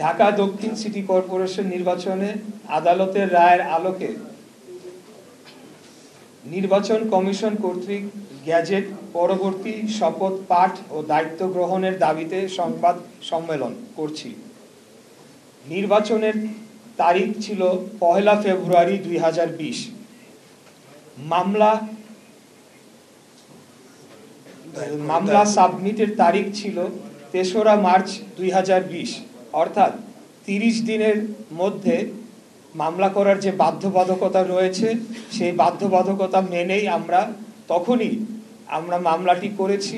ঢাকা দক্ষিণ city corporation নির্বাচনে আদালতের রায়ের আলোকে নির্বাচন কমিশন কর্তৃক গ্যাজেট পরবর্তী শপথ পাঠ ও দায়িত্ব গ্রহণের দাবিতে সংবাদ সম্মেলন করছি। নির্বাচনের তারিখ ছিল 1 ফেব্রুয়ারি 2020। মামলা সাবমিটের তারিখ ছিল 3রা মার্চ 2020। অর্থাৎ 30 দিনের মধ্যে মামলা করার যে বাধ্যবাধকতা রয়েছে সেই বাধ্যবাধকতা মেনেই তখনই আমরা মামলাটি করেছি।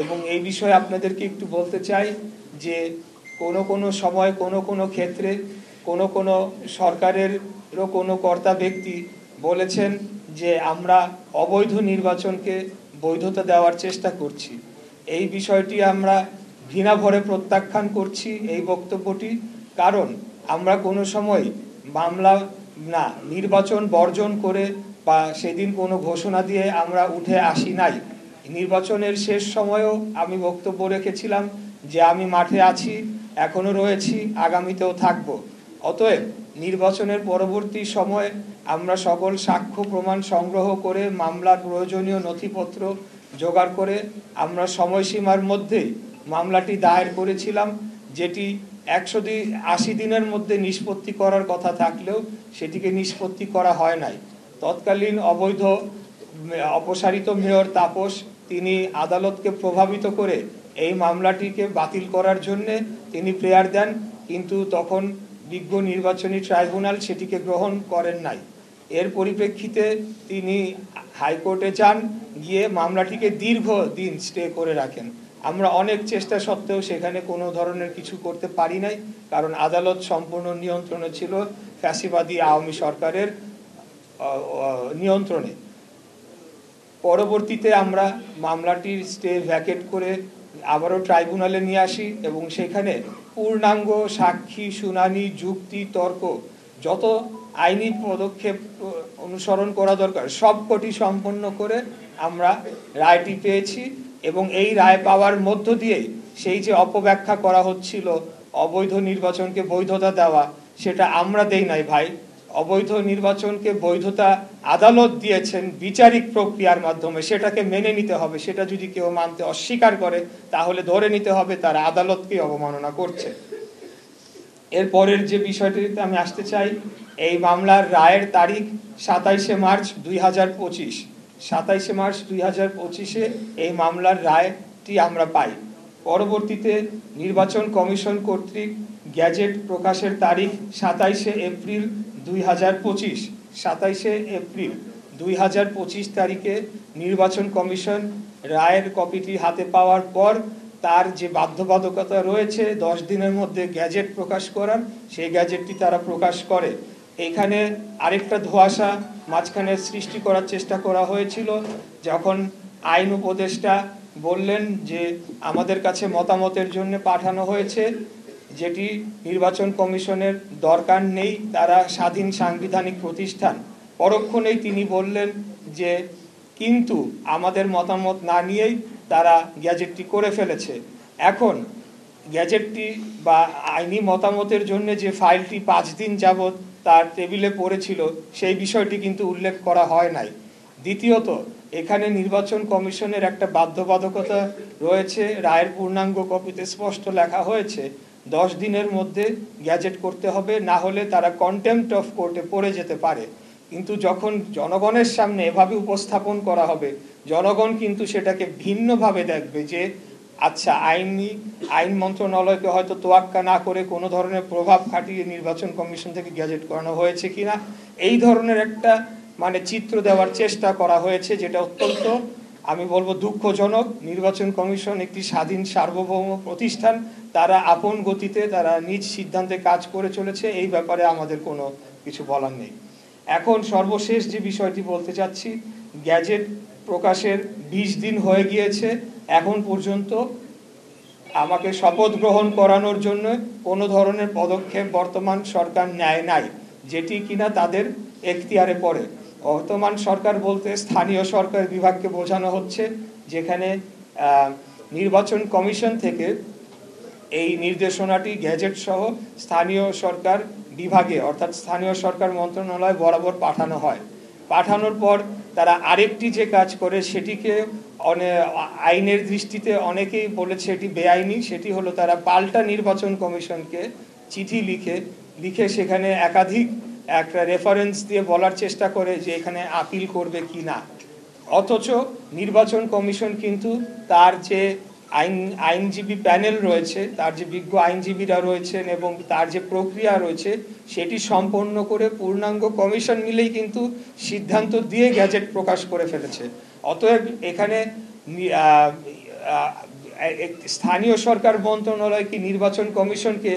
এবং এই বিষয়ে আপনাদেরকে একটু বলতে চাই যে কোনো সময় কোনো ক্ষেত্রে কোনো সরকারেরও কোনো কর্তা ব্যক্তি বলেছেন যে আমরা অবৈধ নির্বাচনকে বৈধতা দেওয়ার চেষ্টা করছি। এই বিষয়টি আমরা ঘৃণা ভরে প্রত্যাখ্যান করছি এই বক্তব্যটি। কারণ আমরা কোনো সময় মামলা না নির্বাচন বর্জন করে বা সেদিন কোনো ঘোষণা দিয়ে আমরা উঠে আসি নাই। নির্বাচনের শেষ সময়েও আমি বক্তব্য রেখেছিলাম যে আমি মাঠে আছি, এখনো রয়েছি, আগামীতেও থাকব। অতএব নির্বাচনের পরবর্তী সময়ে আমরা সকল সাক্ষ্য প্রমাণ সংগ্রহ করে মামলার প্রয়োজনীয় নথিপত্র জোগাড় করে আমরা সময়সীমার মধ্যেই মামলাটি দায়ের করেছিলাম, যেটি 180 দিনের মধ্যে নিষ্পত্তি করার কথা থাকলেও সেটিকে নিষ্পত্তি করা হয় নাই। তৎকালীন অবৈধ অপসারিত মেয়র তাপস তিনি আদালতকে প্রভাবিত করে এই মামলাটিকে বাতিল করার জন্যে তিনি প্রেয়ার দেন, কিন্তু তখন বিজ্ঞ নির্বাচনী ট্রাইব্যুনাল সেটিকে গ্রহণ করেন নাই। এর পরিপ্রেক্ষিতে তিনি হাইকোর্টে যান, গিয়ে মামলাটিকে দীর্ঘদিন স্টে করে রাখেন। আমরা অনেক চেষ্টা সত্ত্বেও সেখানে কোনো ধরনের কিছু করতে পারি নাই, কারণ আদালত সম্পূর্ণ নিয়ন্ত্রণে ছিল ফ্যাসিবাদী আওয়ামী সরকারের নিয়ন্ত্রণে। পরবর্তীতে আমরা মামলাটির স্টে ভ্যাকেট করে আবারও ট্রাইব্যুনালে নিয়ে আসি এবং সেখানে পূর্ণাঙ্গ সাক্ষী শুনানি, যুক্তি, তর্ক, যত আইনি পদক্ষেপ অনুসরণ করা দরকার সবকটি সম্পন্ন করে আমরা রায়টি পেয়েছি। এবং এই রায় পাওয়ার মধ্য দিয়ে সেই যে অপব্যাখ্যা করা হচ্ছিল অবৈধ নির্বাচনকে বৈধতা দেওয়া, সেটা আমরা দেই নাই ভাই। অবৈধ নির্বাচনকে বৈধতা আদালত দিয়েছেন বিচারিক প্রক্রিয়ার মাধ্যমে, সেটাকে মেনে নিতে হবে। সেটা যদি কেউ মানতে অস্বীকার করে তাহলে ধরে নিতে হবে তারা আদালতকে অবমাননা করছে। এরপরের যে বিষয়টিতে আমি আসতে চাই, এই মামলার রায়ের তারিখ 27 মার্চ 2025। 27 মার্চ 2025-এ এই মামলার রায়টি আমরা পাই। পরবর্তীতে নির্বাচন কমিশন কর্তৃক গ্যাজেট প্রকাশের তারিখ 27 এপ্রিল 2025। 27 এপ্রিল 2025 তারিখে নির্বাচন কমিশন রায়ের কপিটি হাতে পাওয়ার পর তার যে বাধ্যবাধকতা রয়েছে 10 দিনের মধ্যে গ্যাজেট প্রকাশ করার, সেই গ্যাজেটটি তারা প্রকাশ করে। এখানে আরেকটা ধোঁয়াশা মাঝখানে সৃষ্টি করার চেষ্টা করা হয়েছিল, যখন আইন উপদেষ্টা বললেন যে আমাদের কাছে মতামতের জন্য পাঠানো হয়েছে, যেটি নির্বাচন কমিশনের দরকার নেই, তারা স্বাধীন সাংবিধানিক প্রতিষ্ঠান। পরক্ষণেই তিনি বললেন যে কিন্তু আমাদের মতামত না নিয়েই তারা গ্যাজেটটি করে ফেলেছে। এখন গ্যাজেটটি বা আইনি মতামতের জন্য যে ফাইলটি 5 দিন যাবৎ তার টেবিলে পড়েছিল সেই বিষয়টি কিন্তু উল্লেখ করা হয় নাই। দ্বিতীয়ত, এখানে নির্বাচন কমিশনের একটা বাধ্যবাধকতা রয়েছে, রায়ের পূর্ণাঙ্গ কপিতে স্পষ্ট লেখা হয়েছে 10 দিনের মধ্যে গ্যাজেট করতে হবে, না হলে তারা কন্টেম্পট অফ কোর্টে পড়ে যেতে পারে। কিন্তু যখন জনগণের সামনে এভাবে উপস্থাপন করা হবে, জনগণ কিন্তু সেটাকে ভিন্নভাবে দেখবে যে আচ্ছা আইন মন্ত্রণালয়কে হয়তো তোয়াক্কা না করে কোনো ধরনের প্রভাব খাটিয়ে নির্বাচন কমিশন থেকে গ্যাজেট করানো হয়েছে কিনা, এই ধরনের একটা চিত্র দেওয়ার চেষ্টা করা হয়েছে, যেটা অত্যন্ত আমি বলবো দুঃখজনক। নির্বাচন কমিশন একটি স্বাধীন সার্বভৌম প্রতিষ্ঠান, তারা আপন গতিতে তারা নিজ সিদ্ধান্তে কাজ করে চলেছে, এই ব্যাপারে আমাদের কোনো কিছু বলার নেই। এখন সর্বশেষ যে বিষয়টি বলতে চাচ্ছি, গ্যাজেট প্রকাশের 20 দিন হয়ে গিয়েছে, এখন পর্যন্ত আমাকে শপথ গ্রহণ করানোর জন্য কোনো ধরনের পদক্ষেপ বর্তমান সরকার নেয় নাই, যেটি কিনা তাদের এখতিয়ারে পড়ে। বর্তমান সরকার বলতে স্থানীয় সরকার বিভাগকে বোঝানো হচ্ছে, যেখানে নির্বাচন কমিশন থেকে এই নির্দেশনাটি গ্যাজেট সহ স্থানীয় সরকার বিভাগে অর্থাৎ স্থানীয় সরকার মন্ত্রণালয় বরাবর পাঠানো হয়। পাঠানোর পর তারা আরেকটি যে কাজ করে সেটিকে আইনের দৃষ্টিতে অনেকেই বলেছে এটি বেআইনি, সেটি হলো তারা পাল্টা নির্বাচন কমিশনকে চিঠি লিখে সেখানে একাধিক একটা রেফারেন্স দিয়ে বলার চেষ্টা করে যে এখানে আপিল করবে কি না। অথচ নির্বাচন কমিশন কিন্তু তার যে আইনজীবী প্যানেল রয়েছে, তার যে বিজ্ঞ আইনজীবীরা রয়েছেন এবং তার যে প্রক্রিয়া রয়েছে সেটি সম্পন্ন করে পূর্ণাঙ্গ কমিশন মিলেই কিন্তু সিদ্ধান্ত দিয়ে গ্যাজেট প্রকাশ করে ফেলেছে। অতএব এখানে স্থানীয় সরকার মন্ত্রণালয় কি নির্বাচন কমিশনকে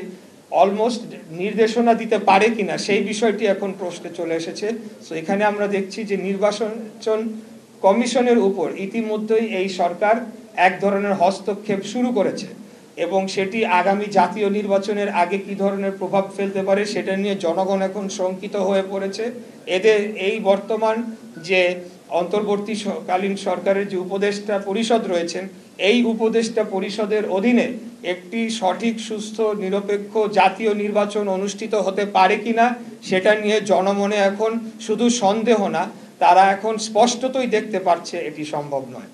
অলমোস্ট নির্দেশনা দিতে পারে কিনা সেই বিষয়টি এখন প্রশ্নে চলে এসেছে। সো এখানে আমরা দেখছি যে নির্বাচন কমিশনের উপর ইতিমধ্যেই এই সরকার এক ধরনের হস্তক্ষেপ শুরু করেছে এবং সেটি আগামী জাতীয় নির্বাচনের আগে কি ধরনের প্রভাব ফেলতে পারে সেটা নিয়ে জনগণ এখন শঙ্কিত হয়ে পড়েছে। এদের এই বর্তমান যে অন্তর্বর্তীকালীন সরকারের যে উপদেষ্টা পরিষদ রয়েছেন, এই উপদেষ্টা পরিষদের অধীনে একটি সঠিক সুস্থ নিরপেক্ষ জাতীয় নির্বাচন অনুষ্ঠিত হতে পারে কিনা সেটা নিয়ে জনমনে এখন শুধু সন্দেহ না, তারা এখন স্পষ্টতই দেখতে পাচ্ছে এটি সম্ভব নয়।